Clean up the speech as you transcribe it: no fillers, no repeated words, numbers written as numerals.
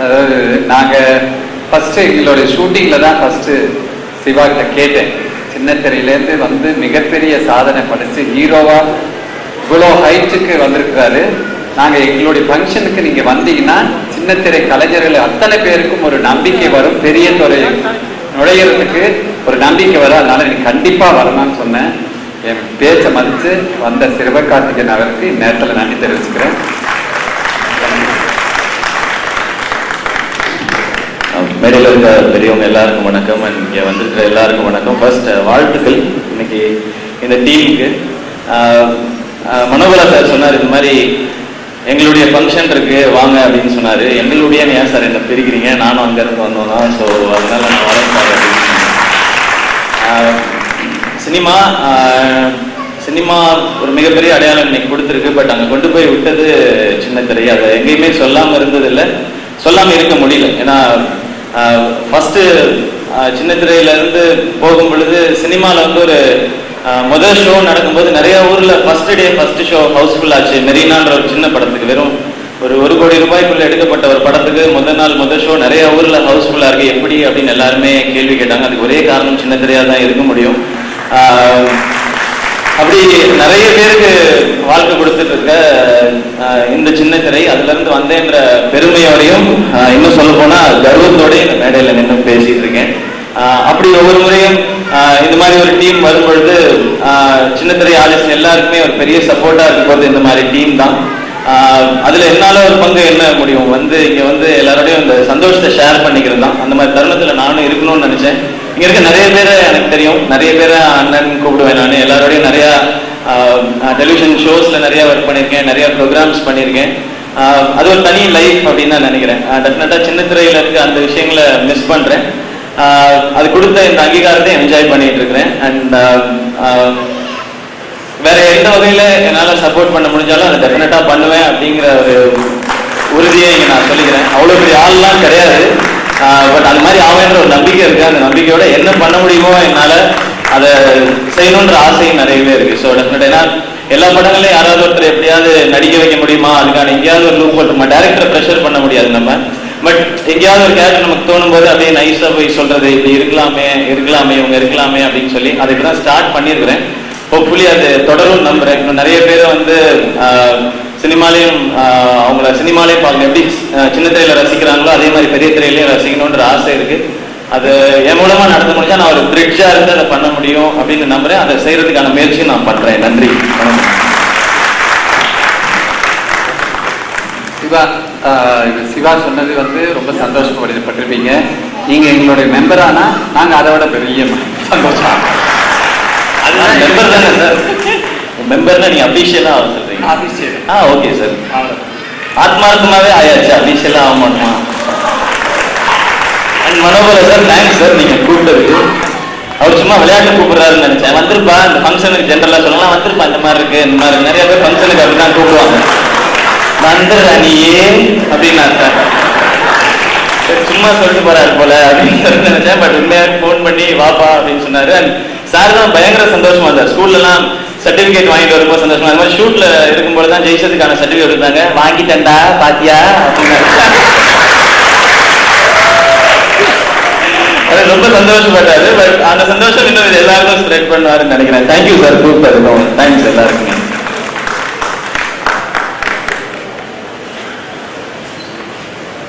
அதாவது நாங்கள் ஃபஸ்ட்டு எங்களுடைய ஷூட்டிங்கில் தான் ஃபஸ்ட்டு சிவாகிட்ட கேட்டேன். சின்ன திரையிலேருந்து வந்து மிகப்பெரிய சாதனை படித்து ஹீரோவாக இவ்வளோ ஹைட்டுக்கு வந்திருக்கிறாரு. நாங்கள் எங்களுடைய ஃபங்க்ஷனுக்கு நீங்கள் வந்தீங்கன்னா சின்ன திரை கலைஞர்கள் அத்தனை பேருக்கும் ஒரு நம்பிக்கை வரும், பெரிய துறை நுழையிறதுக்கு ஒரு நம்பிக்கை வரும். அதனால நீ கண்டிப்பாக வரணும்னு சொன்னேன். என் பேச்சை மதித்து வந்த சிவகார்த்திகேயன் அவருக்கு இந்நேரத்தில் நன்றி தெரிவிச்சுக்கிறேன். மேடையில் இருக்க பெரியவங்க எல்லாருக்கும் வணக்கம். அண்ட் இங்கே வந்திருக்கிற எல்லாருக்கும் வணக்கம். ஃபர்ஸ்ட் வாழ்த்துக்கள் இன்னைக்கு இந்த டீமுக்கு. மனோகரா சார் சொன்னார், இது மாதிரி எங்களுடைய ஃபங்க்ஷன் இருக்கு வாங்க அப்படின்னு சொன்னார். எங்களுடைய ஏன் சார் என்ன பிரிக்கிறீங்க, நானும் அங்கேருந்து வந்தோம்னா, ஸோ அதனால நான் வரேன் சார் அப்படின்னு சொன்னேன். சினிமா ஒரு மிகப்பெரிய அடையாளம் இன்னைக்கு கொடுத்துருக்கு. பட் அங்கே கொண்டு போய் விட்டது சின்ன திரை. அதை எங்கேயுமே சொல்லாமல் இருந்ததில்லை, சொல்லாமல் இருக்க முடியல. ஏன்னா ஃபஸ்ட்டு சின்ன திரையிலேருந்து போகும் பொழுது சினிமாவில் வந்து ஒரு முதல் ஷோ நடக்கும்போது நிறைய ஊரில் ஃபஸ்ட்டு ஷோ ஹவுஸ்ஃபுல் ஆச்சு. மெரினான்ற ஒரு சின்ன படத்துக்கு, வெறும் ஒரு 1 கோடி ரூபாய்க்குள்ளே எடுக்கப்பட்ட ஒரு படத்துக்கு முதல் ஷோ நிறைய ஊரில் ஹவுஸ்ஃபுல்லாக இருக்குது. எப்படி அப்படின்னு எல்லாருமே கேள்வி கேட்டாங்க. அதுக்கு ஒரே காரணம் சின்ன திரையாக தான் இருக்க முடியும். அப்படி நிறைய பேருக்கு வாழ்க்கை கொடுத்துட்டு இருக்க இந்த சின்ன திரை, அதுலேருந்து வந்தேன்ற பெருமையோடையும் இன்னும் சொல்ல போனால் கர்வத்தோடய இந்த மேடையில் நின்று பேசிட்டு இருக்கேன். அப்படி ஒவ்வொரு முறையும் இந்த மாதிரி ஒரு டீம் வரும்பொழுது சின்ன திரை ஆர்டிஸ்ட் எல்லாருக்குமே ஒரு பெரிய சப்போர்ட்டாக இருக்க போகிறது இந்த மாதிரி டீம் தான். அதில் என்னால் ஒரு பங்கு என்ன முடியும், வந்து இங்கே வந்து எல்லாரோடையும் இந்த சந்தோஷத்தை ஷேர் பண்ணிக்கிறது தான். அந்த மாதிரி தருணத்தில் நானும் இருக்கணும்னு நினச்சேன். இங்கே இருக்க நிறைய பேரை எனக்கு தெரியும், நிறைய பேரை அண்ணன் கூப்பிடுவேன். நான் எல்லாரோடையும் நிறையா டெலிவிஷன் ஷோஸில் நிறையா ஒர்க் பண்ணியிருக்கேன், நிறையா ப்ரோக்ராம்ஸ் பண்ணியிருக்கேன். அது ஒரு தனி லைஃப் அப்படின்னு நான் நினைக்கிறேன். டெஃபினட்டாக சின்ன திரையில் இருக்க அந்த விஷயங்களை மிஸ் பண்ணுறேன். அது கொடுத்த இந்த அங்கீகாரத்தை என்ஜாய் பண்ணிட்டு இருக்கிறேன். அண்ட் வேற எந்த வகையில் என்னால் சப்போர்ட் பண்ண முடிஞ்சாலும் அதை டெஃபினட்டாக பண்ணுவேன் அப்படிங்கிற ஒரு உறுதியை இங்கே நான் சொல்லிக்கிறேன். அவ்வளோ பெரிய ஆள்லாம் கிடையாது, பட் அந்த மாதிரி ஆவேன்ற ஒரு நம்பிக்கை இருக்குது. அந்த நம்பிக்கையோட என்ன பண்ண முடியுமோ என்னால் அதை செய்யணுன்ற ஆசையும் நிறையவே இருக்குது. ஸோ டெஃபினட்டாக ஏன்னா எல்லா படங்களையும் யாராவது ஒருத்தர் எப்படியாவது நடிக்க வைக்க முடியுமா, அதுக்கான எங்கேயாவது ஒரு லூப் போட்டுமா, டேரக்டரை ப்ரெஷர் பண்ண முடியாது நம்ம. பட் எங்கேயாவது ஒரு கேரக்டர் நமக்கு தோணும் போது அப்படியே நைஸாக போய் சொல்றது, இப்படி இருக்கலாமே இவங்க இருக்கலாமே அப்படின்னு சொல்லி அதை இப்படி தான் ஸ்டார்ட் பண்ணியிருக்கிறேன். ஹோப்ஃபுல்லி அது தொடரும் நம்புறேன். இன்னும் நிறைய பேரை வந்து சினிமாலையும் அவங்கள சினிமாலையும் பார்க்கணும், எப்படி சின்ன திரையில ரசிக்கிறாங்களோ அதே மாதிரி பெரிய திரையிலையும் ரசிக்கணுன்ற ஆசை இருக்கு. அது என் மூலமா நடத்த முடிஞ்சா நான் ஒரு பிரிட்ஜா இருந்து அதை பண்ண முடியும் அப்படின்னு நம்புறேன். அதை செய்யறதுக்கான முயற்சியும் நான் பண்றேன். நன்றி. சிவா சொன்னது வந்து ரொம்ப சந்தோஷப்பட்டிருப்பீங்க. நீங்க எங்களுடைய மெம்பரானா நாங்க அதை விட பெரிய சந்தோஷம். அதுதான் மெம்பர் தானே சார். மெம்பர்னா நீங்க அபிஷியலா ஆக சொல்றீங்க? அபிஷியல். Okay sir. ஆத்மார்த்தமாவே ஆயாச்சு, அபிஷியலா ஆக மாட்டோமா? And Manohara sir, thanks sir நீங்க கூப்பிட்டதுக்கு. அவர் சும்மா விளையாட்டு கூப்பிடுறாருன்னு நினைச்சேன். வந்திருப்பா இந்த ஃபங்க்ஷனுக்கு ஜென்ரலா சொல்லலாம், வந்திருப்பா இந்த மாதிரி இருக்கு இந்த மாதிரி. நிறைய பேர் ஃபங்க்ஷனுக்கு அப்படிதான் கூப்பிடுவாங்க. வந்துடுறா நீயே அப்படின்னா சார் சும்மா சொல்லிட்டு போறாரு போல அப்படின்னு நினைச்சேன். பட் உண்மையாக ஃபோன் பண்ணி வாப்பா அப்படின்னு சொன்னாரு. அண்ட் சார் தான் பயங்கர சந்தோஷமா இருந்தார். ஸ்கூல்லலாம் சர்டிஃபிகேட் வாங்கிட்டு வரும்போது சந்தோஷமா, அது மாதிரி ஷூட்ல இருக்கும்போது தான் ஜெயிச்சதுக்கான சர்டிஃபிகேட் இருந்தாங்க. வாங்கிட்டேன்டா பாத்தியா அப்படின்னாரு. அது ரொம்ப சந்தோஷப்பட்டாரு. பட் அந்த சந்தோஷம் இன்னும் எல்லாருக்கும் ஸ்ப்ரெட் பண்ணுவாருன்னு நினைக்கிறேன். தேங்க்யூ சார், கூப்பிட்டு இருக்கோம். தேங்க்ஸ் எல்லாருக்குமே.